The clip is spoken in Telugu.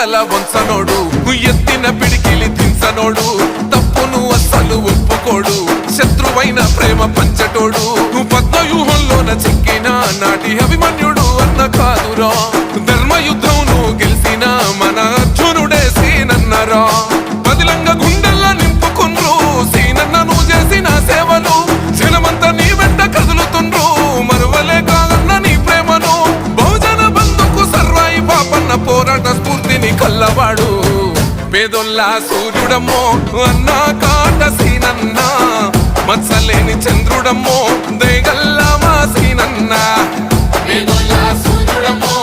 తల వంచనోడు ఎత్తిన పిడికిలి దించనోడు తప్పును అస్సలు ఒప్పుకోడు శత్రువైన ప్రేమ పంచటోడు పద్మవ్యూహంలోన చిక్కిన నాటి అభిమన్యుడు అన్న కాదురా ధర్మయుద్ధంను గెలిసిన మన అర్జునుడే సీనన్నరా బదిలంగా గుండెల్లా నింపుకుండ్రు సీనన్నను చేసిన సేవలు జనమంతా నీ వెంట కదులుతుండ్రు మరువలే కాదన్న నీ ప్రేమను బహుజన బంధుకు సర్వాయి పాపన్న పోరాట స్ఫూర్తిని కల్లవాడు పేదొల్లా సూర్యుడమ్మో అన్నా కాట సీనన్న మత్సలేని చంద్రుడమ్మో దేగల్లా మా సీనన్న పేదొల్లా సూర్యుడమ్మో